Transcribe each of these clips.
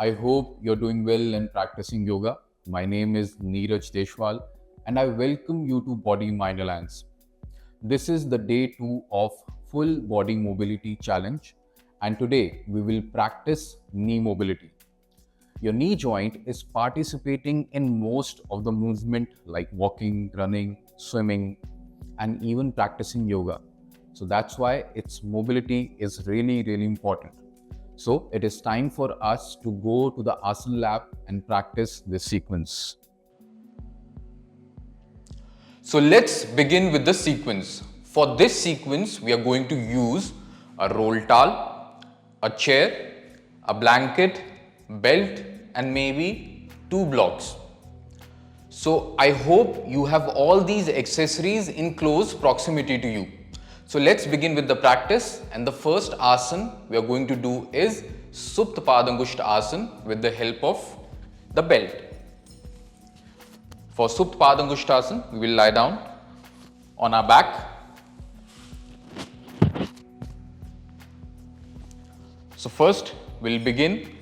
I hope you're doing well and practicing yoga. My name is Neeraj Deshwal and I welcome you to Body Mind Alliance. This is the day 2 of Full Body Mobility Challenge, and today we will practice knee mobility. Your knee joint is participating in most of the movement like walking, running, swimming, and even practicing yoga. So that's why its mobility is really important. So it is time for us to go to the Asana lab and practice this sequence. So let's begin with the sequence. For this sequence, we are going to use a roll towel, a chair, a blanket, belt, and maybe 2 blocks. So I hope you have all these accessories in close proximity to you. So let's begin with the practice, and the first asana we are going to do is Supta Padangushta Asana with the help of the belt. For Supta Padangushta Asana, we will lie down on our back. So first we'll begin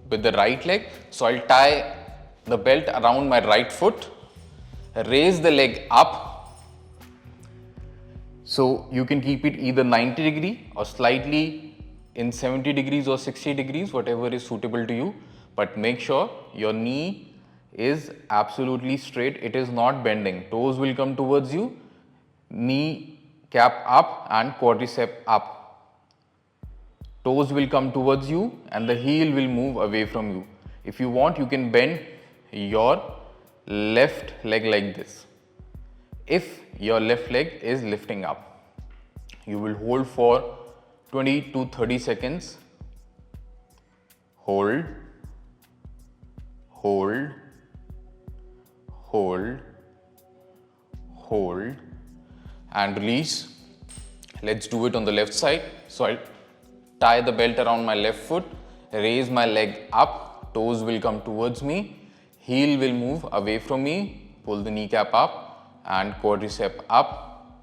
with the right leg. So I'll tie the belt around my right foot, raise the leg up. So you can keep it either 90 degree or slightly in 70 degrees or 60 degrees, whatever is suitable to you. But make sure your knee is absolutely straight. It is not bending. Toes will come towards you, knee cap up and quadricep up. Toes will come towards you and the heel will move away from you. If you want, you can bend your left leg like this. If your left leg is lifting up, you will hold for 20 to 30 seconds. Hold, hold, hold, hold, and release. Let's do it on the left side. So I'll tie the belt around my left foot, raise my leg up, toes will come towards me, heel will move away from me, pull the kneecap up and quadricep up.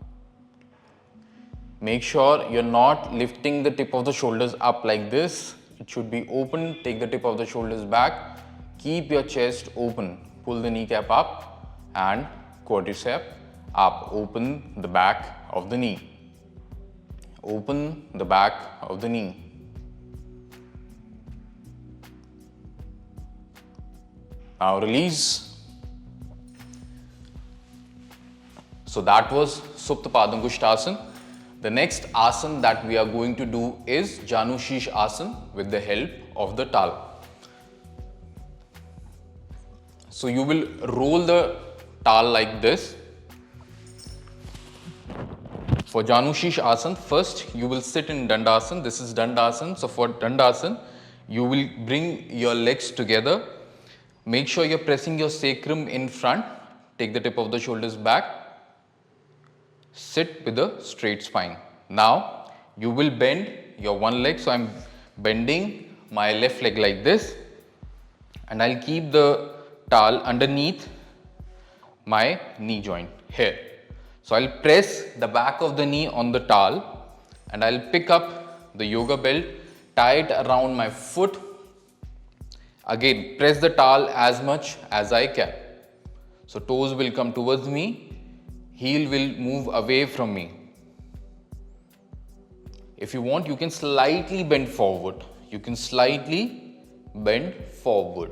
Make sure you're not lifting the tip of the shoulders up like this. It should be open. Take the tip of the shoulders back. Keep your chest open. Pull the kneecap up and quadricep up. Open the back of the knee. Open the back of the knee. Now release. So that was Supta Padangushta Asana. The next asana that we are going to do is Janu Sheesh Asana with the help of the towel. So you will roll the towel like this. For Janu Sheesh Asana, first you will sit in Dandasana. This is Dandasana. So for Dandasana, you will bring your legs together. Make sure you're pressing your sacrum in front. Take the tip of the shoulders back. Sit with a straight spine. Now you will bend your one leg. So I'm bending my left leg like this, and I'll keep the towel underneath my knee joint here. So I'll press the back of the knee on the towel and I'll pick up the yoga belt, tie it around my foot. Again, press the towel as much as I can. So toes will come towards me, heel will move away from me. If you want, you can slightly bend forward. You can slightly bend forward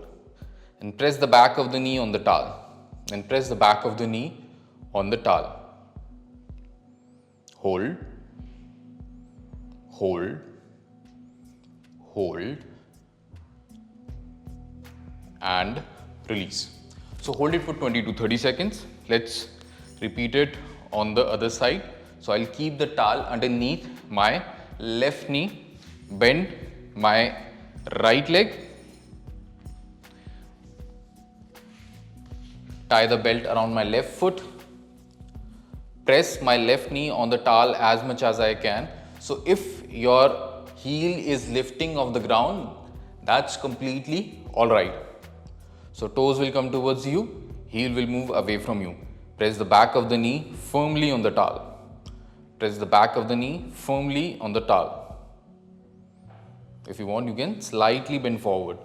and press the back of the knee on the towel. And press the back of the knee on the towel. Hold, hold, hold, and release. So hold it for 20 to 30 seconds. Let's repeat it on the other side. So I'll keep the towel underneath my left knee, bend my right leg, tie the belt around my left foot, press my left knee on the towel as much as I can. So if your heel is lifting off the ground, that's completely alright. So toes will come towards you, heel will move away from you. Press the back of the knee firmly on the towel. Press the back of the knee firmly on the towel. If you want, you can slightly bend forward.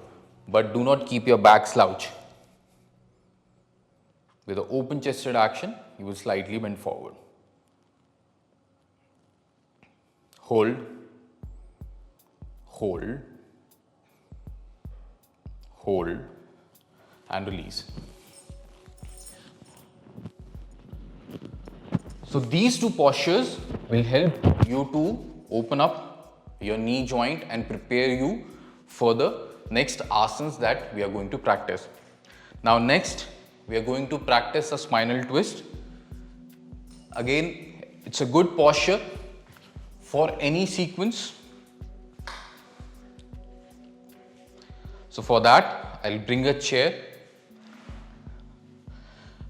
but do not keep your back slouch. With an open chested action, you will slightly bend forward. Hold, hold, hold, and release. So these two postures will help you to open up your knee joint and prepare you for the next asanas that we are going to practice. Now next, we are going to practice a spinal twist. Again, it's a good posture for any sequence. So for that, I'll bring a chair.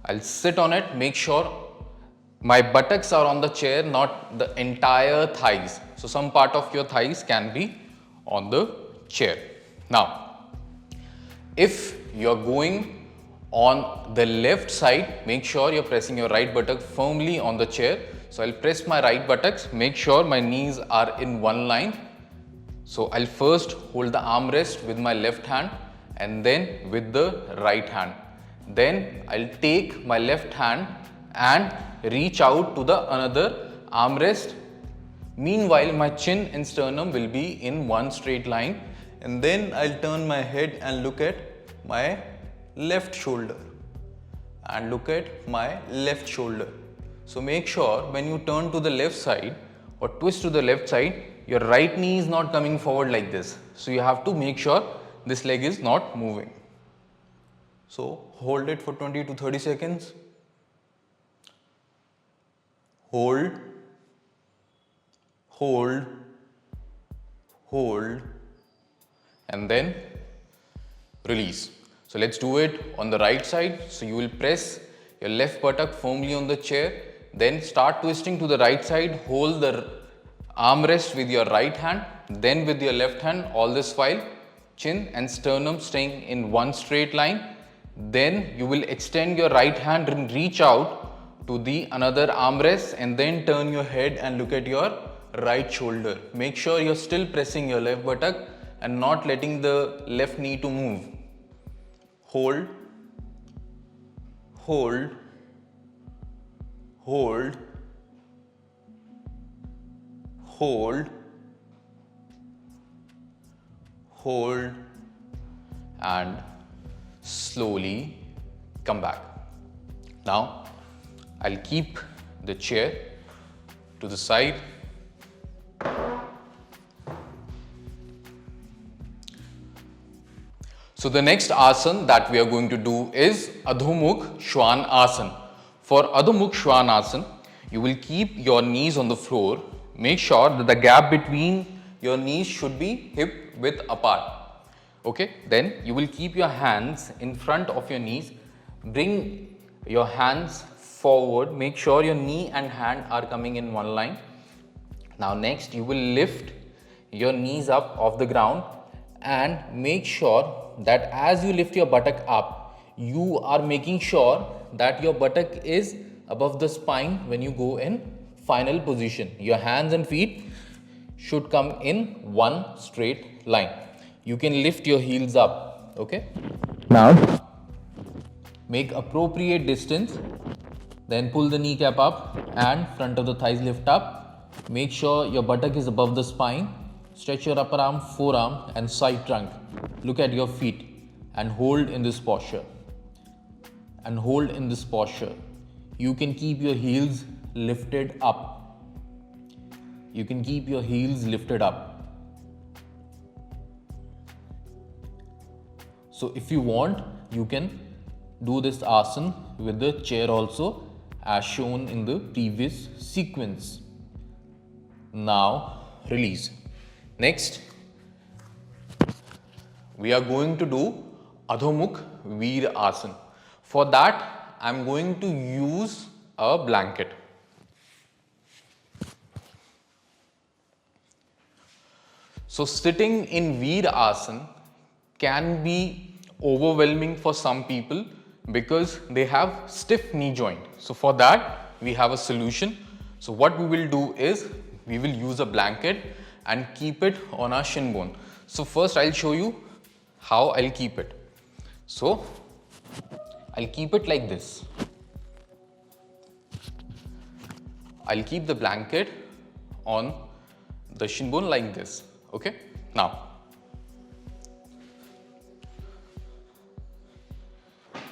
I'll sit on it, make sure my buttocks are on the chair, not the entire thighs. So some part of your thighs can be on the chair. Now, if you're going on the left side, make sure you're pressing your right buttock firmly on the chair. So I'll press my right buttocks, make sure my knees are in one line. So I'll first hold the armrest with my left hand and then with the right hand. Then I'll take my left hand and reach out to the another armrest. Meanwhile, my chin and sternum will be in one straight line, and then I'll turn my head and look at my left shoulder and look at my left shoulder. So make sure when you turn to the left side or twist to the left side, your right knee is not coming forward like this. So you have to make sure this leg is not moving. So hold it for 20 to 30 seconds. Hold, hold, hold, and then release. So let's do it on the right side. So you will press your left buttock firmly on the chair, then start twisting to the right side, hold the armrest with your right hand, then with your left hand, all this while chin and sternum staying in one straight line. Then you will extend your right hand and reach out to the another armrest and then turn your head and look at your right shoulder. Make sure you're still pressing your left buttock and not letting the left knee to move. Hold, hold, hold, hold, hold, and slowly come back. Now, I'll keep the chair to the side. So the next asana that we are going to do is Adhomukh Shwan Asana. For Adhomukh Shwan Asana, you will keep your knees on the floor. Make sure that the gap between your knees should be hip width apart. Okay, then you will keep your hands in front of your knees. Bring your hands forward. Make sure your knee and hand are coming in one line. Now next, you will lift your knees up off the ground and make sure that as you lift your buttock up, you are making sure that your buttock is above the spine when you go in final position. Your hands and feet should come in one straight line. You can lift your heels up, okay? Now, make appropriate distance, then pull the kneecap up and front of the thighs lift up. Make sure your buttock is above the spine. Stretch your upper arm, forearm and side trunk. Look at your feet and hold in this posture. And hold in this posture. You can keep your heels lifted up. You can keep your heels lifted up. So if you want, you can do this asana with the chair also, as shown in the previous sequence. Now release. Next, we are going to do Adhomukh Veer Asana. For that, I am going to use a blanket. So sitting in Veer Asana can be overwhelming for some people because they have stiff knee joint. So for that, we have a solution. So what we will do is, we will use a blanket and keep it on our shin bone. So first I'll show you how I'll keep it. So I'll keep it like this. I'll keep the blanket on the shin bone like this. Okay. Now,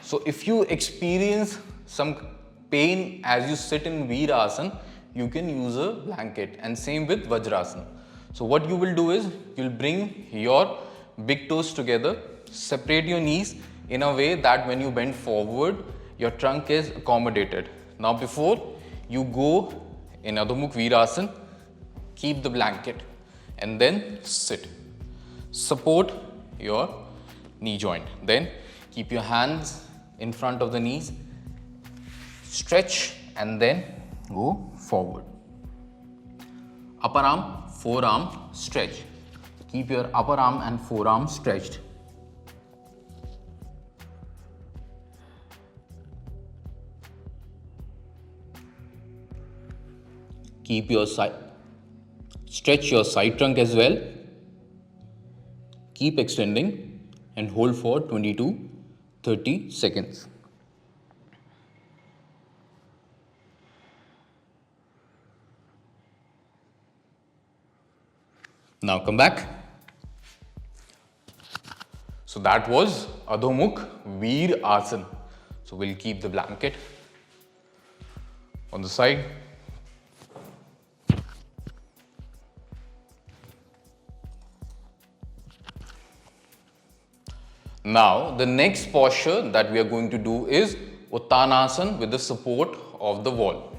so if you experience some pain as you sit in Virasana, you can use a blanket, and same with Vajrasana. So what you will do is, you'll bring your big toes together, separate your knees in a way that when you bend forward, your trunk is accommodated. Now before you go in Adho Mukh Virasana, keep the blanket and then sit. Support your knee joint. Then keep your hands in front of the knees, stretch and then go forward. Upper arm, forearm stretch. Keep your upper arm and forearm stretched. Keep your side, stretch your side trunk as well. Keep extending and hold for 20 to 30 seconds. Now come back. So that was Adho Mukh Veer Asana. So we'll keep the blanket on the side. Now the next posture that we are going to do is Uttanasana with the support of the wall.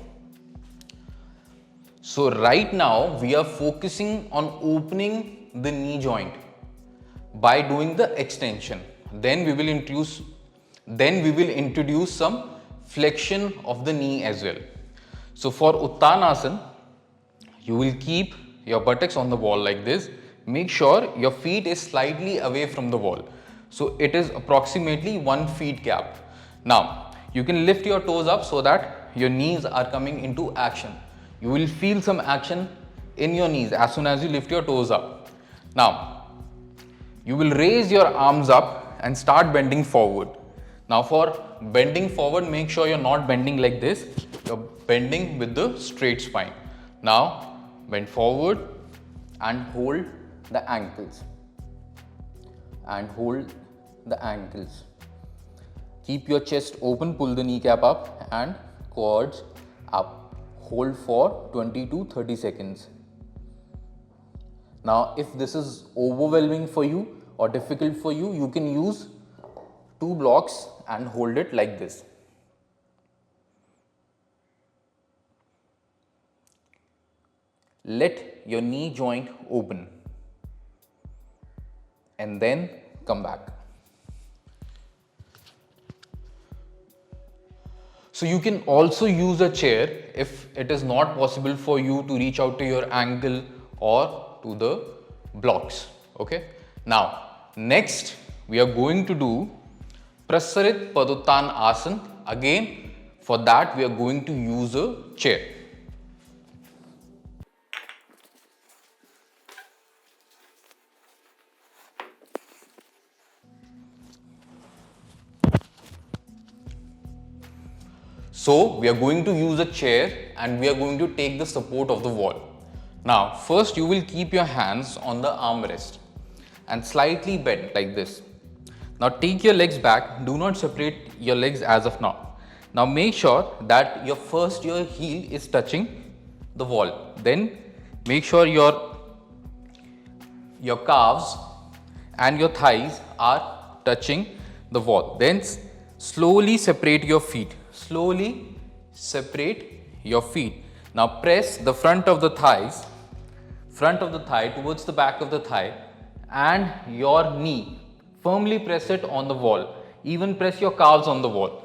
So right now we are focusing on opening the knee joint by doing the extension. Then we will introduce some flexion of the knee as well. So for Uttanasana, you will keep your buttocks on the wall like this. Make sure your feet is slightly away from the wall. So it is approximately 1 feet gap. Now you can lift your toes up so that your knees are coming into action. You will feel some action in your knees as soon as you lift your toes up. Now you will raise your arms up and start bending forward. Now for bending forward, make sure you're not bending like this. You're bending with the straight spine. Now bend forward and hold the ankles. And hold the ankles. Keep your chest open, pull the kneecap up and quads up. Hold for 20 to 30 seconds. Now, if this is overwhelming for you or difficult for you, you can use 2 blocks and hold it like this. Let your knee joint open and then come back. So you can also use a chair if it is not possible for you to reach out to your ankle or to the blocks. Okay. Now, next we are going to do Prasarit Paduttan Asana. Again, for that we are going to use a chair. So we are going to use a chair and we are going to take the support of the wall. Now first you will keep your hands on the armrest and slightly bend like this. Now take your legs back, do not separate your legs as of now. Now make sure that your heel is touching the wall. Then make sure your calves and your thighs are touching the wall. Then slowly separate your feet. Slowly separate your feet. Now press the front of the thigh towards the back of the thigh and your knee. Firmly press it on the wall. Even press your calves on the wall.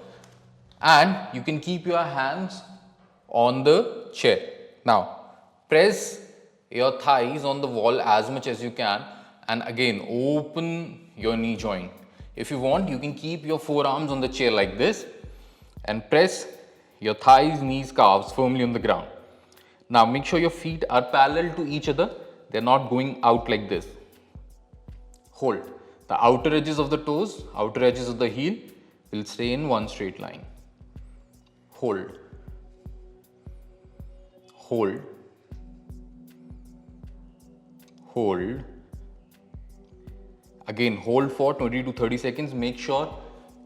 And you can keep your hands on the chair. Now press your thighs on the wall as much as you can and again open your knee joint. If you want, you can keep your forearms on the chair like this and press your thighs, knees, calves firmly on the ground. Now make sure your feet are parallel to each other. They're not going out like this. Hold. The outer edges of the toes, outer edges of the heel will stay in one straight line. Hold. Hold. Hold. Again, hold for 20 to 30 seconds. Make sure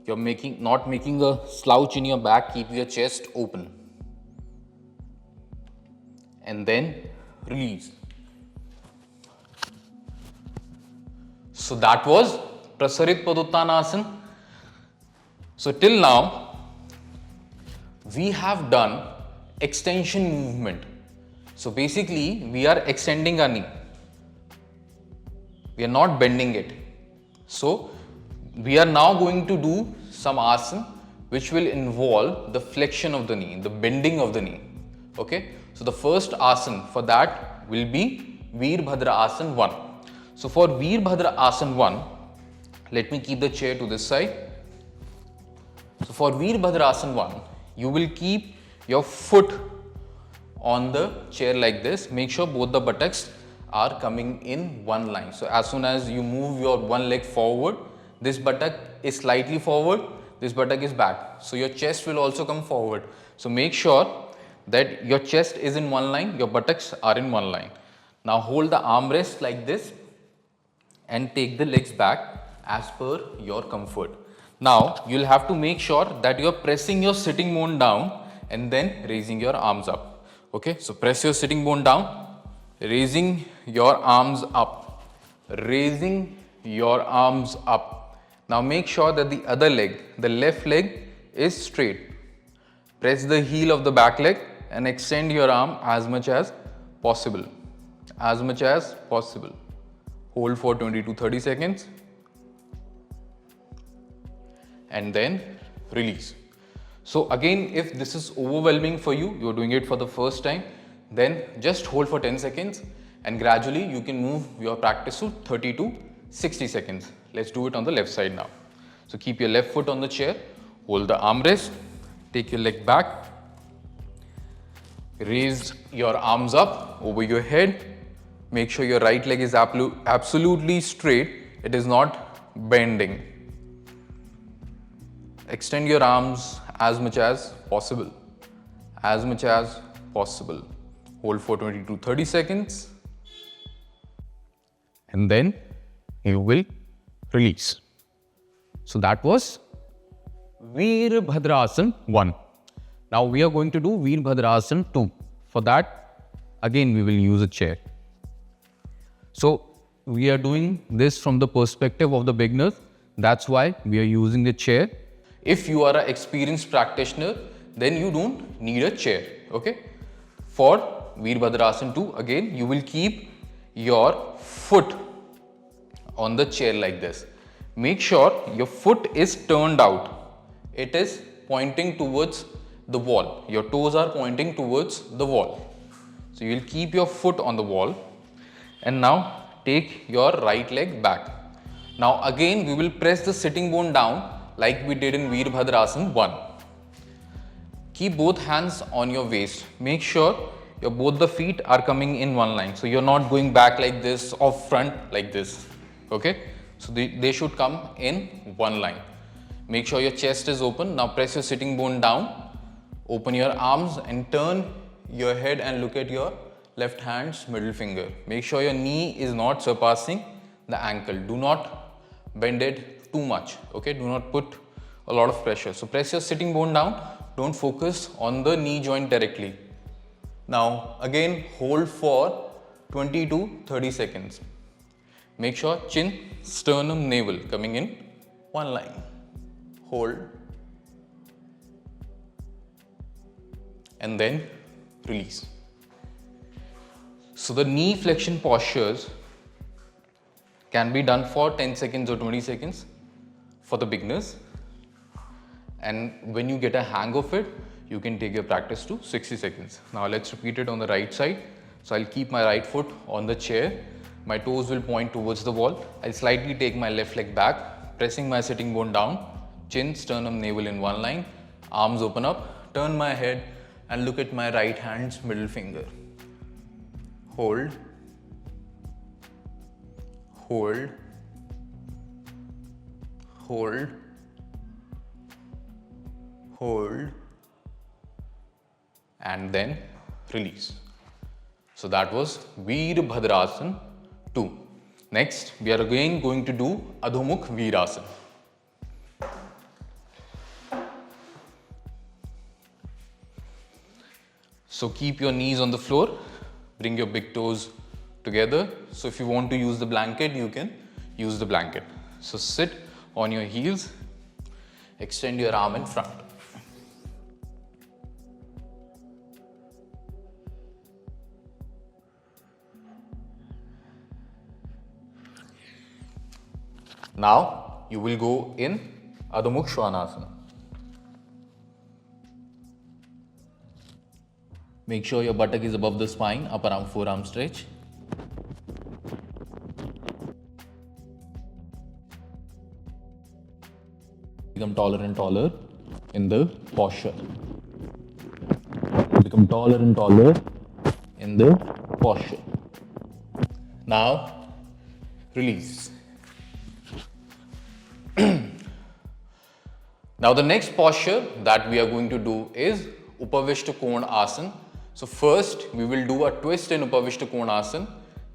you're not making a slouch in your back. Keep your chest open. And then release. So that was Prasarit Padottanasana. So till now, we have done extension movement. So basically, we are extending our knee. We are not bending it. So we are now going to do some asana which will involve the flexion of the knee, the bending of the knee. Okay. So the first asana for that will be Veerbhadra Asana 1. So for Veerbhadra Asana 1, let me keep the chair to this side. So for Veerbhadra Asana 1, you will keep your foot on the chair like this. Make sure both the buttocks are coming in one line. So as soon as you move your one leg forward, this buttock is slightly forward, this buttock is back. So your chest will also come forward. So make sure that your chest is in one line, your buttocks are in one line. Now hold the armrest like this and take the legs back as per your comfort. Now you'll have to make sure that you're pressing your sitting bone down and then raising your arms up. Okay, so press your sitting bone down, raising your arms up, raising your arms up. Now make sure that the other leg, the left leg, is straight. Press the heel of the back leg and extend your arm as much as possible. As much as possible. Hold for 20 to 30 seconds. And then release. So again, if this is overwhelming for you, you're doing it for the first time, then just hold for 10 seconds and gradually you can move your practice to 30 to 60 seconds. Let's do it on the left side now. So keep your left foot on the chair, hold the armrest, take your leg back, raise your arms up over your head. Make sure your right leg is absolutely straight, it is not bending. Extend your arms as much as possible. As much as possible. Hold for 20 to 30 seconds. And then you will release. So that was Veerbhadra Asana 1. Now we are going to do Veerbhadra Asana 2. For that, again we will use a chair. So we are doing this from the perspective of the beginners. That's why we are using the chair. If you are an experienced practitioner, then you don't need a chair. Okay. For Veerbhadra Asana 2, again you will keep your foot on the chair like this. Make sure your foot is turned out. It is pointing towards the wall. Your toes are pointing towards the wall. So you will keep your foot on the wall. And now take your right leg back. Now again we will press the sitting bone down like we did in Veerbhadra Asana 1. Keep both hands on your waist. Make sure both the feet are coming in one line. So you're not going back like this or front like this. Okay. So they should come in one line. Make sure your chest is open. Now press your sitting bone down. Open your arms and turn your head and look at your left hand's middle finger. Make sure your knee is not surpassing the ankle. Do not bend it too much. Okay, do not put a lot of pressure. So press your sitting bone down. Don't focus on the knee joint directly. Now again hold for 20 to 30 seconds. Make sure chin, sternum, navel coming in one line. Hold. And then release. So the knee flexion postures can be done for 10 seconds or 20 seconds for the beginners. And when you get a hang of it, you can take your practice to 60 seconds. Now let's repeat it on the right side. So I'll keep my right foot on the chair. My toes will point towards the wall. I'll slightly take my left leg back, pressing my sitting bone down, chin, sternum, navel in one line, arms open up, turn my head and look at my right hand's middle finger. Hold, hold, hold, hold, and then release. So that was Veerbhadrasana 2. Next, we are again going to do Adhomukh Veerasana. So keep your knees on the floor, bring your big toes together. So if you want to use the blanket, you can use the blanket. So sit on your heels, extend your arm in front. Now you will go in Adho Mukha Svanasana. Make sure your buttock is above the spine, upper arm, forearm stretch. Become taller and taller in the posture. Become taller and taller in the posture. Now, release. Now the next posture that we are going to do is Upavishta Kona Asana. So first we will do a twist in Upavishta Kona Asana,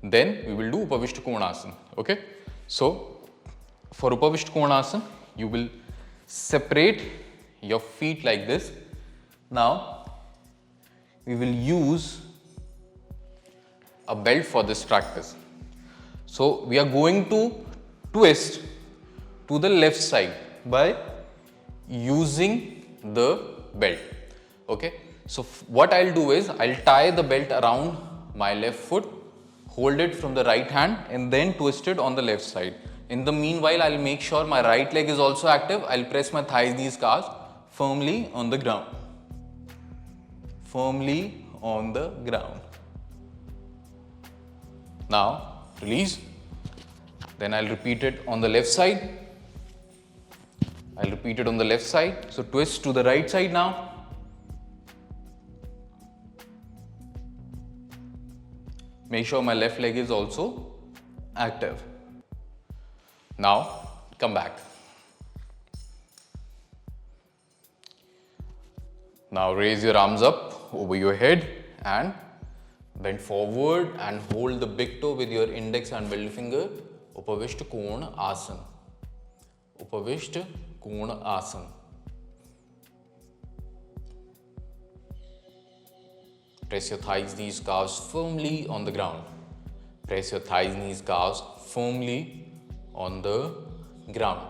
then we will do Upavishta Kona Asana. Okay? So for Upavishta Kona Asana, you will separate your feet like this. Now we will use a belt for this practice. So we are going to twist to the left side by using the belt. Okay, so what I'll do is I'll tie the belt around my left foot, hold it from the right hand and then twist it on the left side. In the meanwhile, I'll make sure my right leg is also active. I'll press my thighs, knees, calves firmly on the ground. Firmly on the ground. Now release. Then I'll repeat it on the left side. I'll repeat it on the left side. So twist to the right side now. Make sure my left leg is also active. Now come back. Now raise your arms up over your head and bend forward and hold the big toe with your index and middle finger. Upavishta Kona Asana. Upavishta Kona Asana. Press your thighs, knees, calves firmly on the ground. Press your thighs, knees, calves firmly on the ground.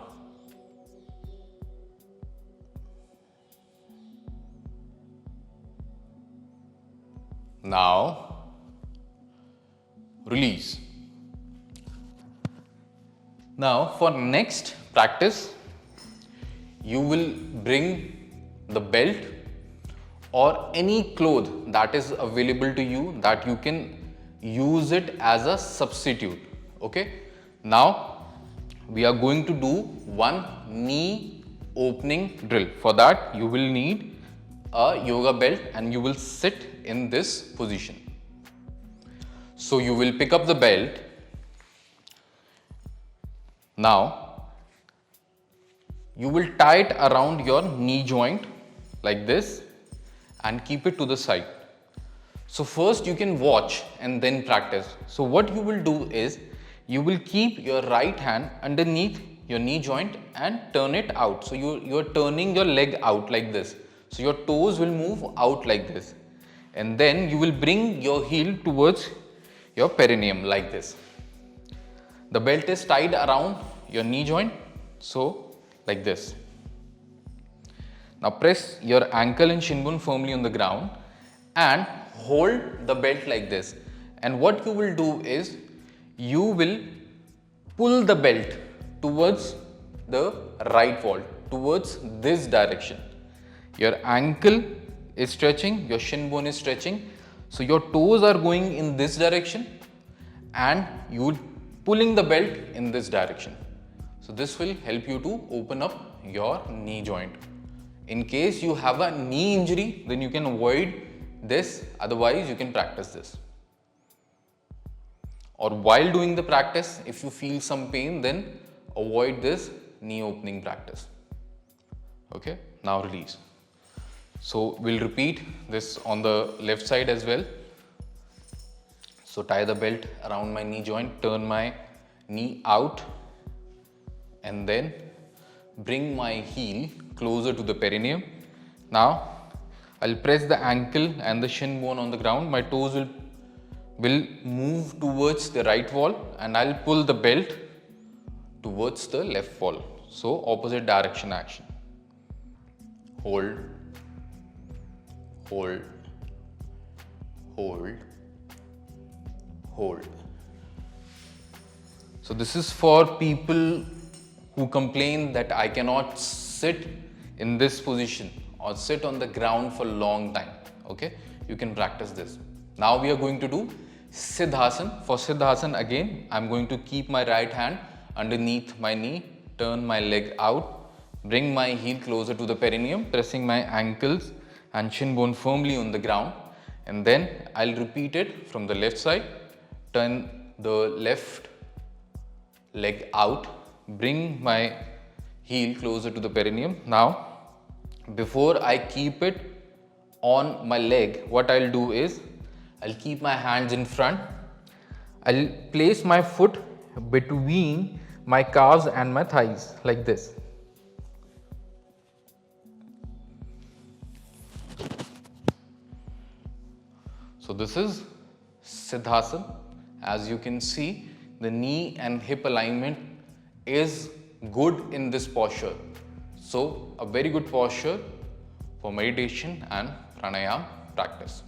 Now release. Now for next practice, you will bring the belt or any cloth that is available to you that you can use it as a substitute. Okay. Now we are going to do one knee opening drill. For that you will need a yoga belt and you will sit in this position. So you will pick up the belt. Now you will tie it around your knee joint like this and keep it to the side. So first you can watch and then practice. So what you will do is you will keep your right hand underneath your knee joint and turn it out. So you are turning your leg out like this. So your toes will move out like this. And then you will bring your heel towards your perineum like this. The belt is tied around your knee joint, so like this. Now press your ankle and shin bone firmly on the ground and hold the belt like this. And what you will do is you will pull the belt towards the right wall, towards this direction. Your ankle is stretching, your shin bone is stretching. So your toes are going in this direction and you pulling the belt in this direction. So this will help you to open up your knee joint. In case you have a knee injury, then you can avoid this, otherwise you can practice this. Or while doing the practice, if you feel some pain, then avoid this knee opening practice. Okay, now release. So we'll repeat this on the left side as well. So tie the belt around my knee joint, turn my knee out, and then bring my heel closer to the perineum. Now I'll press the ankle and the shin bone on the ground. My toes will move towards the right wall, and I'll pull the belt towards the left wall. So opposite direction action. Hold, hold, hold, hold. So this is for people who complain that I cannot sit in this position or sit on the ground for a long time. Okay, you can practice this. Now we are going to do Siddhasana. For Siddhasana again, I'm going to keep my right hand underneath my knee, turn my leg out, bring my heel closer to the perineum, pressing my ankles and shin bone firmly on the ground, and then I'll repeat it from the left side. Turn the left leg out, bring my heel closer to the perineum. Now, before I keep it on my leg, what I'll do is I'll keep my hands in front. I'll place my foot between my calves and my thighs like this. So this is Siddhasana. As you can see, the knee and hip alignment is good in this posture. So a very good posture for meditation and pranayam practice.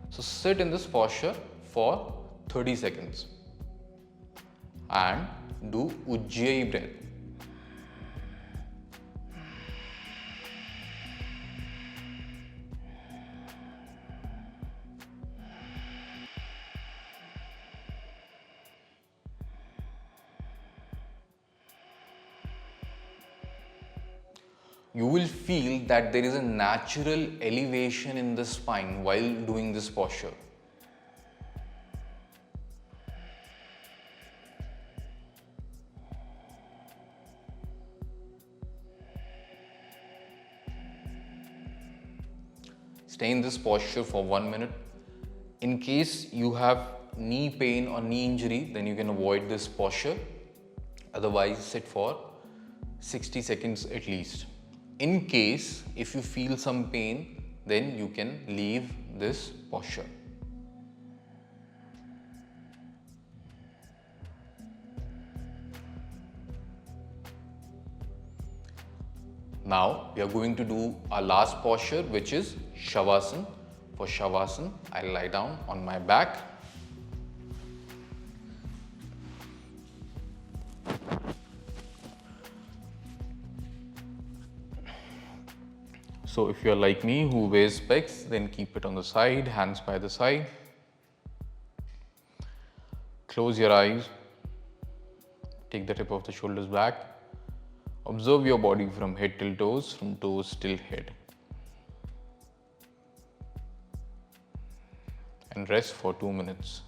So sit in this posture for 30 seconds and do Ujjayi breath. You will feel that there is a natural elevation in the spine while doing this posture. Stay in this posture for 1 minute. In case you have knee pain or knee injury, then you can avoid this posture. Otherwise, sit for 60 seconds at least. In case if you feel some pain, then you can leave this posture. Now we are going to do our last posture, which is Shavasana. For Shavasana, I lie down on my back. So if you are like me who wears specs, then keep it on the side, hands by the side. Close your eyes. Take the tip of the shoulders back. Observe your body from head till toes, from toes till head. And rest for 2 minutes.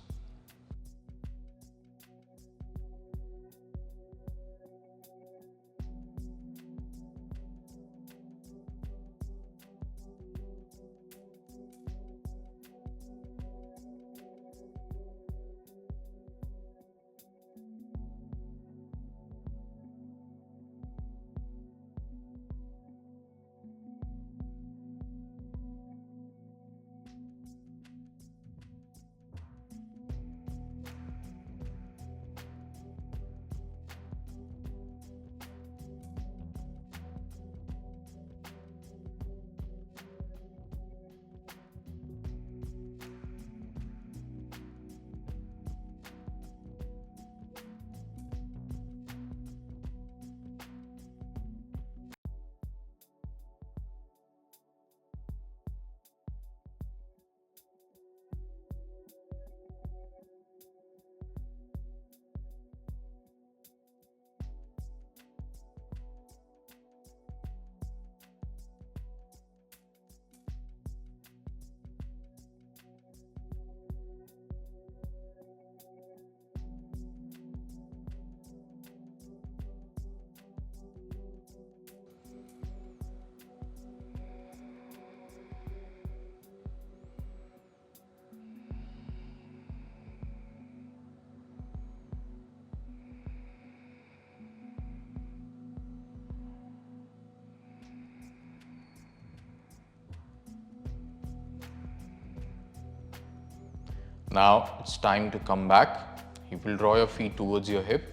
Now it's time to come back. You will draw your feet towards your hip.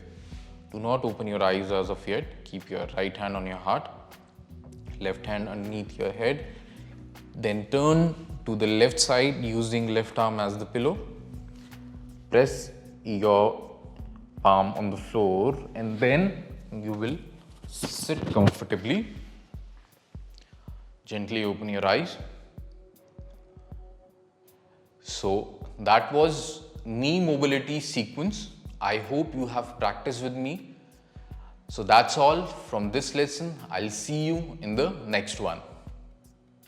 Do not open your eyes as of yet. Keep your right hand on your heart, left hand underneath your head. Then turn to the left side using left arm as the pillow. Press your palm on the floor and then you will sit comfortably. Gently open your eyes. So that was knee mobility sequence. I hope you have practiced with me. So that's all from this lesson. I'll see you in the next one.